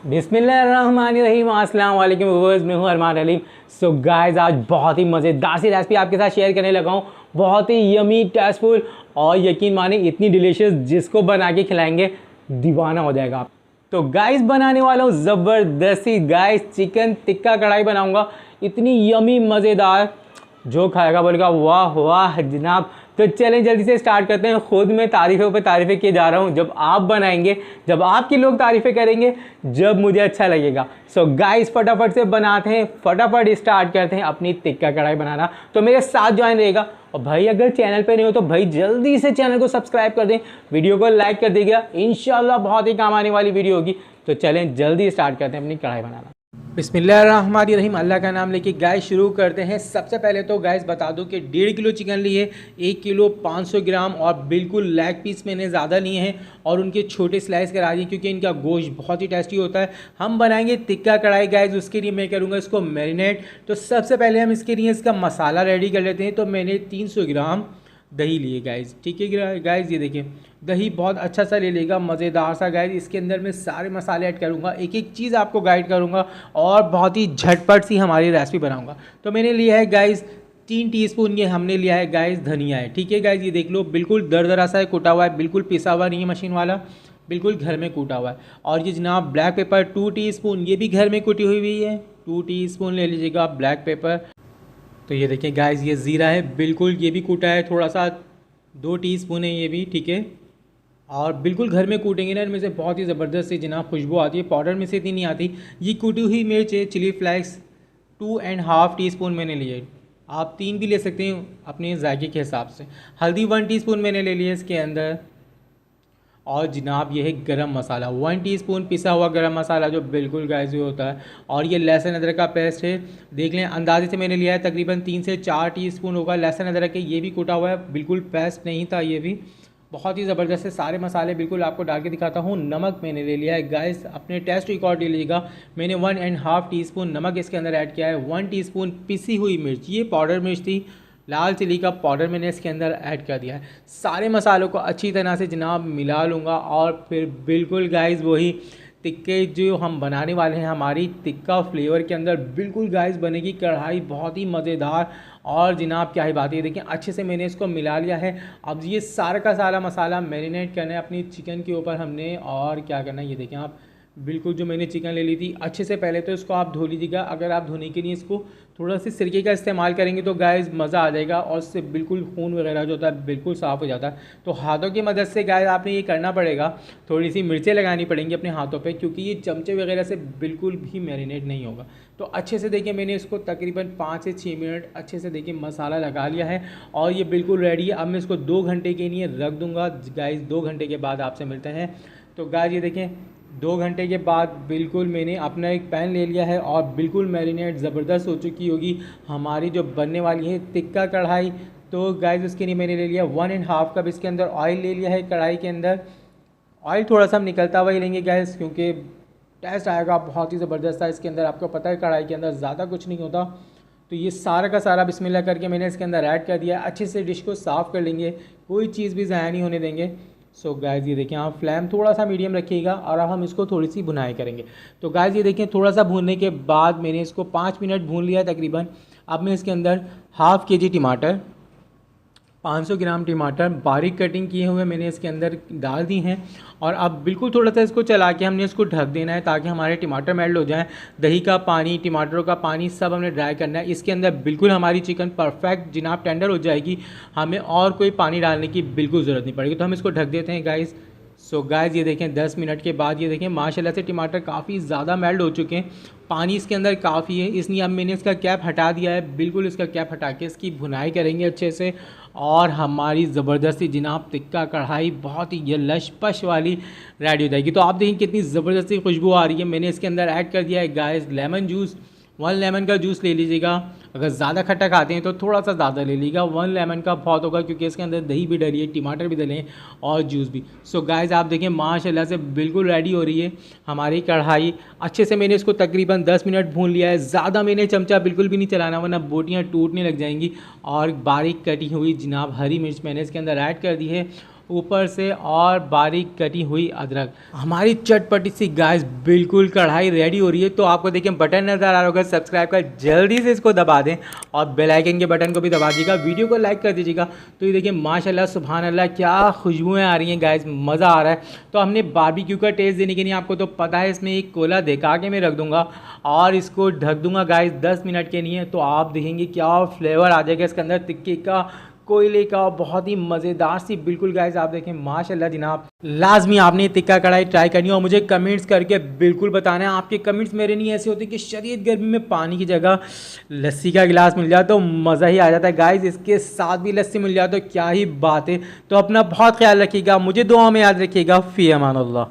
बिस्मिल्लाहिर्रहमानिर्रहीम। अस्सलाम वालेकुम व्यूअर्स, मैं हूं अरमान अलीम। सो गाइस, आज बहुत ही मज़ेदार सी रेसिपी आपके साथ शेयर करने लगा हूं। बहुत ही यमी, टेस्टफुल और यकीन माने इतनी डिलीशियस, जिसको बना के खिलाएंगे दीवाना हो जाएगा आप। तो गाइस, बनाने वाला हूँ ज़बरदस्ती गाइस चिकन टिक्का कढ़ाई बनाऊँगा। इतनी यमी मज़ेदार, जो खाएगा बोलेगा वाह वाह जनाब। तो चलें जल्दी से स्टार्ट करते हैं। खुद में तारीफ़ों पे तारीफ़ें किए जा रहा हूँ। जब आप बनाएंगे, जब आपके लोग तारीफ़ें करेंगे, जब मुझे अच्छा लगेगा। सो गाइस, फटाफट से बनाते हैं, फटाफट स्टार्ट करते हैं अपनी टिक्का कढ़ाई बनाना। तो मेरे साथ ज्वाइन रहेगा। और भाई अगर चैनल पे नहीं हो तो भाई जल्दी से चैनल को सब्सक्राइब कर दें, वीडियो को लाइक कर दीजिएगा। इंशाल्लाह बहुत ही काम आने वाली वीडियो होगी। तो चलें जल्दी स्टार्ट करते हैं अपनी कढ़ाई बनाना। बिस्मिल्लाहिर्रहमानिर्रहीम, अल्लाह का नाम लेके गाइस शुरू करते हैं। सबसे पहले तो गाइस बता दूं कि 1.5 किलो चिकन लिए, 1 किलो 500 ग्राम और बिल्कुल लेग पीस मैंने ज़्यादा लिए हैं और उनके छोटे स्लाइस करा दिए क्योंकि इनका गोश्त बहुत ही टेस्टी होता है। हम बनाएंगे टिक्का कढ़ाई गाइस, उसके लिए मैं करूँगा इसको मैरिनेट। तो सबसे पहले हम इसके लिए इसका मसाला रेडी कर लेते हैं। तो मैंने 300 ग्राम दही लिए गाइस, ठीक है गाइस। ये देखिए दही बहुत अच्छा सा ले लेगा, मज़ेदार सा गाइस। इसके अंदर मैं सारे मसाले ऐड करूँगा, एक एक चीज़ आपको गाइड करूँगा और बहुत ही झटपट सी हमारी रेसिपी बनाऊँगा। तो मैंने लिया है गाइस 3 टीस्पून, ये हमने लिया है गाइस धनिया है, ठीक है गाइस। ये देख लो बिल्कुल दरदरा सा है, कुटा हुआ है, बिल्कुल पिसा हुआ नहीं है मशीन वाला, बिल्कुल घर में कूटा हुआ है। और ये जनाब ब्लैक पेपर 2 टीस्पून, ये भी घर में कुटी हुई है। 2 टीस्पून ले लीजिएगा ब्लैक पेपर। तो ये देखिए गाइस, ये ज़ीरा है, बिल्कुल ये भी कूटा है थोड़ा सा, 2 टीस्पून है ये भी, ठीक है। और बिल्कुल घर में कूटेंगे ना, इनमें से बहुत ही ज़बरदस्त सी जनाब खुशबू आती है, पाउडर में से इतनी नहीं आती। ये कूटी हुई मिर्च है, चिली फ्लेक्स 2.5 टीस्पून मैंने लिए। आप 3 भी ले सकते हैं अपने जायके के हिसाब से। हल्दी 1 टीस्पून मैंने ले लिया इसके अंदर। और जनाब ये है गरम मसाला 1 टीस्पून, पिसा हुआ गरम मसाला जो बिल्कुल गाइस होता है। और ये लहसुन अदरक का पेस्ट है, देख लें अंदाजे से मैंने लिया है, तकरीबन 3 से 4 टीस्पून होगा लहसुन अदरक के। ये भी कूटा हुआ है, बिल्कुल पेस्ट नहीं था ये भी। बहुत ही ज़बरदस्त है, सारे मसाले बिल्कुल आपको डाल के दिखाता हूँ। नमक मैंने ले लिया है गाइस, अपने टेस्ट रिकॉर्ड ले लीजिएगा। मैंने 1.5 टीस्पून नमक इसके अंदर ऐड किया है। 1 टीस्पून पिसी हुई मिर्च, ये पाउडर मिर्च थी, लाल चिली का पाउडर मैंने इसके अंदर ऐड कर दिया है। सारे मसालों को अच्छी तरह से जनाब मिला लूँगा और फिर बिल्कुल गाइस वही टिक्के जो हम बनाने वाले हैं, हमारी टिक्का फ्लेवर के अंदर बिल्कुल गाइस बनेगी कढ़ाई, बहुत ही मज़ेदार। और जनाब क्या ही बात है, देखिए अच्छे से मैंने इसको मिला लिया है। अब ये सारा का सारा मसाला मैरिनेट करना है अपनी चिकन के ऊपर हमने। और क्या करना है, ये देखें आप, बिल्कुल जो मैंने चिकन ले ली थी अच्छे से पहले तो इसको आप धो लीजिएगा। अगर आप धोने के लिए इसको थोड़ा सी सिरके का इस्तेमाल करेंगे तो गाइस मज़ा आ जाएगा और इससे बिल्कुल खून वगैरह जो होता है बिल्कुल साफ़ हो जाता है। तो हाथों की मदद से गाइस आपने ये करना पड़ेगा। थोड़ी सी मिर्चें लगानी पड़ेंगी अपने हाथों पे, क्योंकि ये चमचे वगैरह से बिल्कुल भी मैरिनेट नहीं होगा। तो अच्छे से देखिए मैंने इसको तकरीबन 5 से 6 मिनट अच्छे से देखिए मसाला लगा लिया है और ये बिल्कुल रेडी है। अब मैं इसको 2 घंटे के लिए रख दूँगा गाइस। 2 घंटे के बाद आपसे मिलते हैं। तो गाइस ये देखें 2 घंटे के बाद बिल्कुल मैंने अपना एक पैन ले लिया है और बिल्कुल मैरिनेट ज़बरदस्त हो चुकी होगी हमारी जो बनने वाली है टिक्का कढ़ाई। तो गाइस उसके लिए मैंने ले लिया 1.5 कप इसके अंदर ऑयल ले लिया है कढ़ाई के अंदर। ऑयल थोड़ा सा हम निकलता हुआ ही लेंगे गैस, क्योंकि टेस्ट आएगा बहुत ही ज़बरदस्त है इसके अंदर। आपको पता है कढ़ाई के अंदर ज़्यादा कुछ नहीं होता। तो ये सारा का सारा बिस्मिल्लाह करके मैंने इसके अंदर ऐड कर दिया। अच्छे से डिश को साफ़ कर लेंगे, कोई चीज़ भी ज़ाया नहीं होने देंगे। सो गाइस ये देखें आप, फ्लेम थोड़ा सा मीडियम रखिएगा और अब हम इसको थोड़ी सी भुनाई करेंगे। तो गाइस ये देखें थोड़ा सा भूनने के बाद मैंने इसको 5 मिनट भून लिया तकरीबन। अब मैं इसके अंदर हाफ़ के जी टमाटर, 500 ग्राम टमाटर बारीक कटिंग किए हुए मैंने इसके अंदर डाल दी हैं। और अब बिल्कुल थोड़ा सा इसको चला के हमने इसको ढक देना है ताकि हमारे टमाटर मेल्ट हो जाएं। दही का पानी, टमाटरों का पानी सब हमने ड्राई करना है। इसके अंदर बिल्कुल हमारी चिकन परफेक्ट जनाब टेंडर हो जाएगी, हमें और कोई पानी डालने की बिल्कुल ज़रूरत नहीं पड़ेगी। तो हम इसको ढक देते हैं गाइस। सो गाइस ये देखें 10 मिनट के बाद ये देखें माशाल्लाह से टमाटर काफ़ी ज़्यादा मेल्ट हो चुके हैं, पानी इसके अंदर काफ़ी है, इसलिए अब मैंने इसका कैप हटा दिया है। बिल्कुल इसका कैप हटा के इसकी भुनाई करेंगे अच्छे से और हमारी ज़बरदस्ती जनाब टिक्का कढ़ाई बहुत ही ये लश पश वाली रेडी हो जाएगी। तो आप देखें कितनी ज़बरदस्ती खुशबू आ रही है। मैंने इसके अंदर ऐड कर दिया है गाइस लेमन जूस। 1 लेमन का जूस ले लीजिएगा। अगर ज़्यादा खट्टा खाते हैं तो थोड़ा सा ज़्यादा ले लीजिएगा, 1 लेमन का बहुत होगा क्योंकि इसके अंदर दही भी डली है, टमाटर भी डले हैं और जूस भी। सो गाइस आप देखें माशाल्लाह से बिल्कुल रेडी हो रही है हमारी कढ़ाई। अच्छे से मैंने इसको तकरीबन 10 मिनट भून लिया है। ज़्यादा मैंने चमचा बिल्कुल भी नहीं चलाना वरना बोटियाँ टूटने लग जाएंगी। और बारीक कटी हुई जनाब हरी मिर्च मैंने इसके अंदर ऐड कर दी है। ऊपर से और बारीक कटी हुई अदरक। हमारी चटपटी सी गाइस बिल्कुल कढ़ाई रेडी हो रही है। तो आपको देखिए बटन नज़र आ रहा होगा सब्सक्राइब का, जल्दी से इसको दबा दें और बेल आइकन के बटन को भी दबा दीजिएगा, वीडियो को लाइक कर दीजिएगा। तो ये देखिए माशाल्लाह सुभान अल्लाह क्या खुशबुएँ आ रही हैं गाइस, मज़ा आ रहा है। तो हमने बारबेक्यू का टेस्ट देने के लिए आपको तो पता है इसमें एक कोला दिखा के मैं रख दूँगा और इसको ढक दूँगा गाइस 10 मिनट के लिए। तो आप देखेंगे क्या फ्लेवर आ जाएगा इसके अंदर टिक्के का, कोयले का, बहुत ही मज़ेदार सी बिल्कुल गाइस। आप देखें माशाल्लाह जनाब, लाजमी आपने टिक्का कढ़ाई ट्राई करनी है और मुझे कमेंट्स करके बिल्कुल बताना है। आपके कमेंट्स मेरे नहीं ऐसे होते कि शरीर गर्मी में पानी की जगह लस्सी का गिलास मिल जाए तो मज़ा ही आ जाता है गाइस। इसके साथ भी लस्सी मिल जाए तो क्या ही बात है। तो अपना बहुत ख्याल रखिएगा, मुझे दुआ में याद रखिएगा। फ़ी अमान अल्लाह।